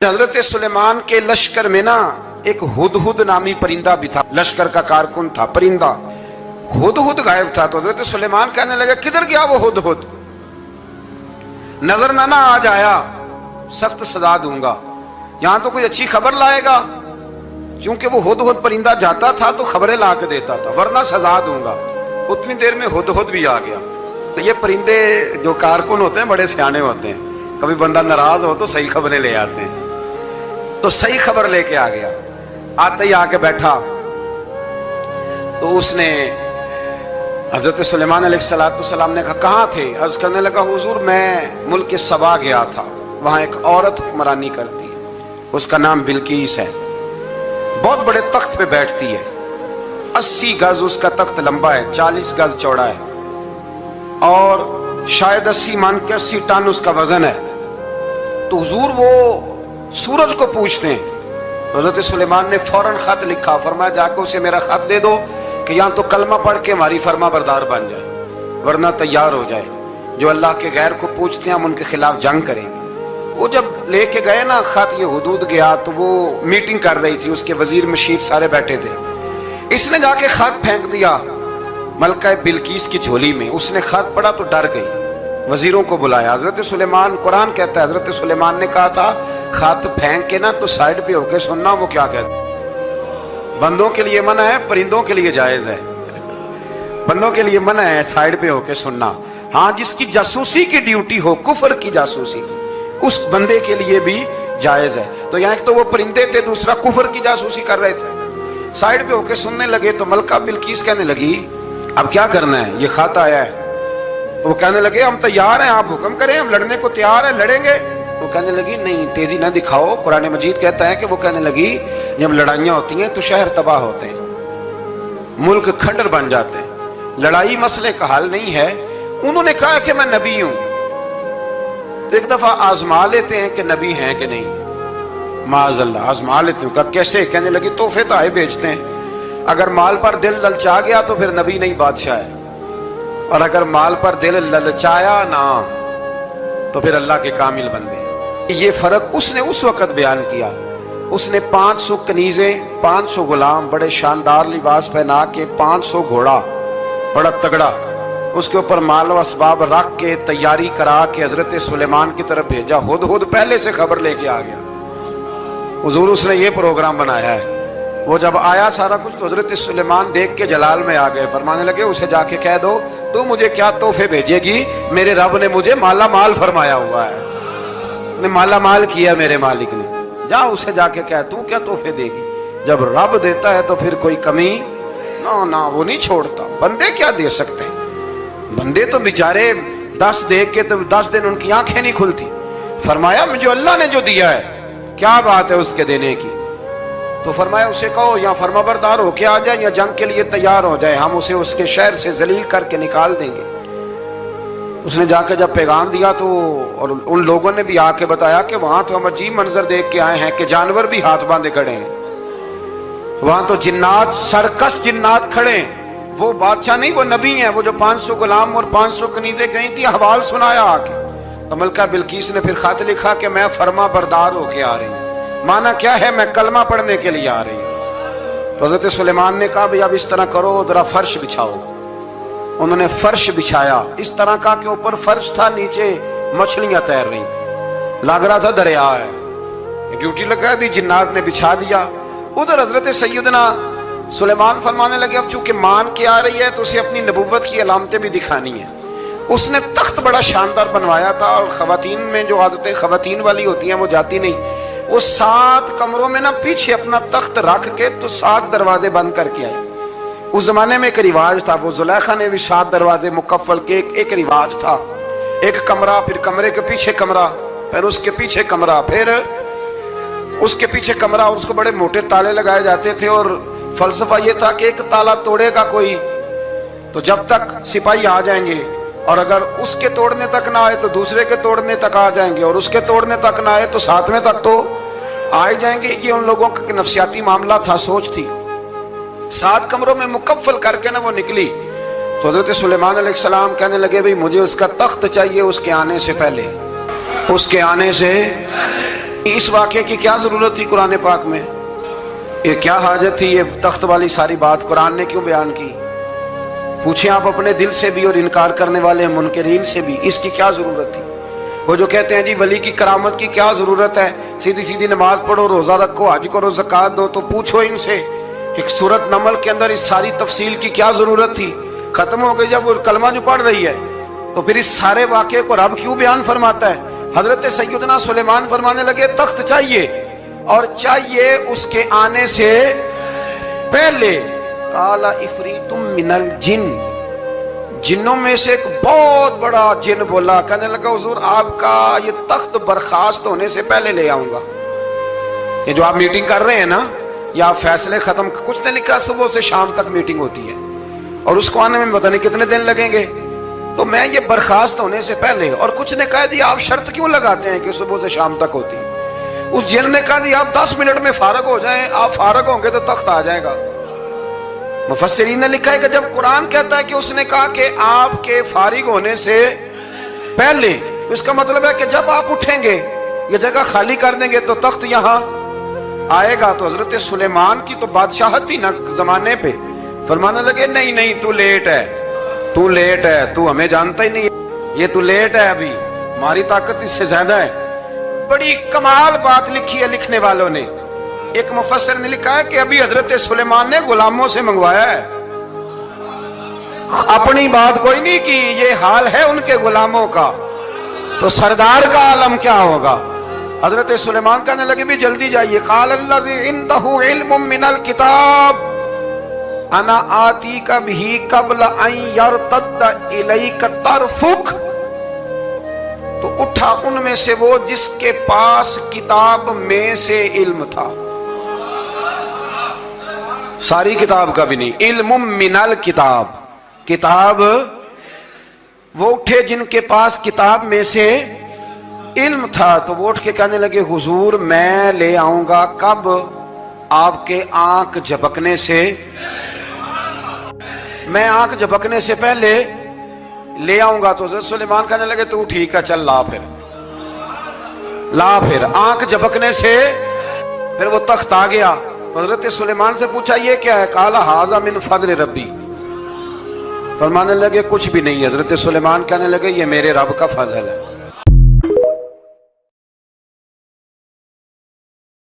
हजरत सुलेमान के लश्कर में ना एक हुदहुद नामी परिंदा भी था, लश्कर का कारकुन था। परिंदा हुदहुद गायब था, तो हजरत सुलेमान कहने लगे किधर गया वो हुदहुद, नजर ना आज आया सख्त सजा दूंगा, यहां तो कोई अच्छी खबर लाएगा, क्योंकि वो हुदहुद परिंदा जाता था तो खबरें ला के देता था, वरना सजा दूंगा। उतनी देर में हुदहुद भी आ गया। तो ये परिंदे जो कारकुन होते हैं बड़े सियाने होते हैं, कभी बंदा नाराज हो तो सही खबरें ले आते हैं। तो सही खबर लेके आ गया, आते ही आके बैठा तो उसने हजरत सुलेमान अलैहिस्सलाम ने कहा कहाँ थे? अर्ज करने लगा हुजूर मैं मुल्क सबा गया था, वहां एक औरत हुक्मरानी करती है, उसका नाम बिल्कीस है, बहुत बड़े तख्त पे बैठती है, 80 गज उसका तख्त लंबा है, 40 गज चौड़ा है, और शायद 80 मान के 80 टन उसका वजन है। तो हुजूर वो सूरज को पूछते हैं। हजरत सुलेमान ने फौरन खत लिखा, फरमाया जाकर उसे मेरा खत दे दो कि यहाँ तो कलमा पढ़ के हमारी फरमा बरदार बन जाए, वरना तैयार हो जाए, जो अल्लाह के गैर को पूछते हैं हम उनके खिलाफ जंग करेंगे। वो जब लेके गए ना खत, ये हुदूद गया तो वो मीटिंग कर रही थी, उसके वजीर मशीर सारे बैठे थे। इसने जाके खत फेंक दिया मलका बिल्कीस की झोली में। उसने खत पढ़ा तो डर गई, वजीरों को बुलाया। हजरत सुलेमान, कुरान कहता है हजरत सुलेमान ने कहा था खत फेंक के ना तो साइड पे होके सुनना वो क्या कहते। बंदों के लिए मना है, परिंदों के लिए जायज है। बंदों के लिए मना है साइड पे होके सुनना, हाँ जिसकी जासूसी की ड्यूटी हो, कुफर की जासूसी, उस बंदे के लिए भी जायज है। तो यहाँ एक तो वो परिंदे थे, दूसरा कुफर की जासूसी कर रहे थे, साइड पे होके सुनने लगे। तो मलका बिल्कीस कहने लगी अब क्या करना है, ये खत आया है। तो वो कहने लगे हम तैयार हैं, आप हुक्म करें, हम लड़ने को तैयार हैं, लड़ेंगे। वो कहने लगी नहीं तेजी ना दिखाओ, कुरान मजीद कहता है कि वो कहने लगी जब लड़ाइयां होती हैं तो शहर तबाह होते हैं, मुल्क खंडर बन जाते हैं, लड़ाई मसले का हल नहीं है। उन्होंने कहा कि मैं नबी हूं, तो एक दफा आजमा लेते हैं कि नबी हैं कि नहीं, माज़अल्लाह आजमा लेते हैं। कहा कैसे? कहने लगी तोहफे तो आए भेजते हैं, अगर माल पर दिल ललचा गया तो फिर नबी नहीं बादशाह है, और अगर माल पर दिल ललचाया ना तो फिर अल्लाह के कामिल बंदे। ये फर्क उसने उस वक्त बयान किया। उसने 500 कनीजें, 500 गुलाम, बड़े शानदार लिबास पहना के, 500 घोड़ा बड़ा तगड़ा, उसके ऊपर माल व असबाब रख के तैयारी करा के हजरत सुलेमान की तरफ भेजा। हुदहुद पहले से खबर लेके आ गया, हुजूर उसने ये प्रोग्राम बनाया है। वो जब आया सारा कुछ तो हजरत सुलेमान देख के जलाल में आ गए, फरमाने लगे उसे जाके कह दो तू मुझे क्या तोहफे भेजेगी, मेरे रब ने मुझे माला माल फरमाया हुआ है, ने माला माल किया मेरे मालिक ने, जा उसे जाके कह तू क्या तोहफे देगी। जब रब देता है तो फिर कोई कमी ना ना वो नहीं छोड़ता। बंदे क्या दे सकते हैं, बंदे तो बेचारे 10 दे के तो 10 दिन उनकी आंखें नहीं खुलती। फरमाया मुझे अल्लाह ने जो दिया है क्या बात है उसके देने की। तो फरमाया उसे कहो या फरमाबरदार होके आ जाए या जंग के लिए तैयार हो जाए, हम उसे उसके शहर से जलील करके निकाल देंगे। उसने जाकर जब पैगाम दिया तो और उन लोगों ने भी आके बताया कि वहां तो हम अजीब मंजर देख के आए हैं कि जानवर भी हाथ बांधे खड़े हैं, वहां तो जिन्नात, सरकश जिन्नात खड़े हैं। वो बादशाह नहीं, वो नबी हैं। वो जो 500 गुलाम और 500 कनीजें गई थी, हवाल सुनाया आके। तो मलका बिल्कीस ने फिर खत लिखा कि मैं फरमा बरदार होके आ रही हूँ। माना क्या है, मैं कलमा पढ़ने के लिए आ रही हूँ। तो हजरत सुलेमान ने कहा भाई अब इस तरह करो, जरा फर्श बिछाओ। उन्होंने फर्श बिछाया, इस तरह का के ऊपर फर्श था, नीचे मछलियां तैर रही थी, लग रहा था दरिया है। ड्यूटी लगा दी, जिन्नात ने बिछा दिया। उधर हजरत सैयदना सुलेमान फरमाने लगे अब चूंकि मान के आ रही है तो उसे अपनी नबुव्वत की अलामतें भी दिखानी है। उसने तख्त बड़ा शानदार बनवाया था, और खवातीन में जो आदतें खवातीन वाली होती हैं वो जाती नहीं। वो 7 कमरों में ना पीछे अपना तख्त रख के तो 7 दरवाजे बंद करके आए। उस जमाने में एक रिवाज था, वो जुलेखा ने भी 7 दरवाजे मुकफ्फल के एक रिवाज था। एक कमरा, फिर कमरे के पीछे कमरा, फिर उसके पीछे कमरा, फिर उसके पीछे कमरा, और उसको बड़े मोटे ताले लगाए जाते थे। और फलसफा ये था कि एक ताला तोड़ेगा कोई तो जब तक सिपाही आ जाएंगे, और अगर उसके तोड़ने तक ना आए तो दूसरे के तोड़ने तक आ जाएंगे, और उसके तोड़ने तक ना आए तो 7वें तक तो आ ही जाएंगे। ये उन लोगों का नफसियाती मामला था, सोच थी। 7 कमरों में मुकफ्फल करके ना वो निकली। तो हजरत सुलेमान अलैहिस्सलाम कहने लगे भाई मुझे उसका तख्त चाहिए उसके आने से पहले, उसके आने से اس واقعے کی کیا ضرورت تھی قرآن پاک میں؟ یہ کیا حاجت تھی یہ تخت والی ساری بات قرآن نے کیوں بیان کی؟ پوچھیں آپ اپنے دل سے بھی اور انکار کرنے والے منکرین سے بھی، اس کی کیا ضرورت تھی؟ وہ جو کہتے ہیں جی ولی کی کرامت کی کیا ضرورت ہے، سیدھی سیدھی نماز پڑھو، روزہ رکھو، حج کرو، زکوٰۃ دو، تو پوچھو ان سے ایک سورت نمل کے اندر اس ساری تفصیل کی کیا ضرورت تھی؟ ختم ہو گئی جب وہ کلمہ جو پڑھ رہی ہے، تو پھر اس سارے واقعے کو رب کیوں بیان فرماتا ہے؟ حضرت سیدنا سلیمان فرمانے لگے تخت چاہیے، اور چاہیے اس کے آنے سے پہلے۔ قال عفریت من الجن، جنوں میں سے ایک بہت بڑا جن بولا، کہنے لگا حضور آپ کا یہ تخت برخاست ہونے سے پہلے لے آؤں گا۔ یہ جو آپ میٹنگ کر رہے ہیں نا، یا آپ فیصلے ختم، کچھ نے لکھا صبح سے شام تک میٹنگ ہوتی ہے اور اس کو آنے میں پتہ نہیں کتنے دن لگیں گے، تو میں یہ برخاست ہونے سے پہلے، اور کچھ نے کہا جی آپ شرط کیوں لگاتے ہیں کہ صبح سے شام تک ہوتی ہے؟ اس جن نے کہا جی آپ 10 منٹ میں فارغ ہو جائیں، آپ فارغ ہوں گے تو تخت آ جائے گا۔ مفسرین نے لکھا ہے کہ جب قرآن کہتا ہے کہ اس نے کہا کہ آپ کے فارغ ہونے سے پہلے، اس کا مطلب ہے کہ جب آپ اٹھیں گے، یہ جگہ خالی کر دیں گے تو تخت یہاں آئے گا۔ تو حضرت سلیمان کی تو بادشاہت تھی نا زمانے پہ، فرمانے لگے نہیں نہیں تو لیٹ ہے، تو لیٹ ہے، تو ہمیں جانتا ہی نہیں ہے، یہ تو لیٹ ہے، ابھی ہماری طاقت اس سے زیادہ ہے۔ بڑی کمال بات لکھی ہے لکھنے والوں نے۔ ایک مفسر نے لکھا ہے کہ ابھی حضرت سلیمان نے غلاموں سے منگوایا ہے، اپنی بات کوئی نہیں کی، یہ حال ہے ان کے غلاموں کا، تو سردار کا عالم کیا ہوگا؟ حضرت سلیمان کہنے لگے بھی جلدی جائیے۔ قال الذی عنده علم من الکتاب انا آتیک بہ قبل ان یرتد الیک طرفک، تو اٹھا ان میں سے وہ جس کے پاس کتاب میں سے علم تھا، ساری کتاب کا بھی نہیں، علم من الکتاب، کتاب، وہ اٹھے جن کے پاس کتاب میں سے علم تھا، تو وہ اٹھ کے کہنے لگے حضور میں لے آؤں گا، کب؟ آپ کے آنکھ جھپکنے سے، میں آنکھ جھپکنے سے پہلے لے آؤں گا۔ تو حضرت سلیمان کہنے لگے تو ٹھیک ہے چل لا، پھر آنکھ جھپکنے سے پھر وہ تخت آ گیا۔ حضرت سلیمان سے پوچھا یہ کیا ہے؟ قال ھذا من فضل ربی، فرمانے لگے کچھ بھی نہیں۔ حضرت سلیمان کہنے لگے یہ میرے رب کا فضل ہے۔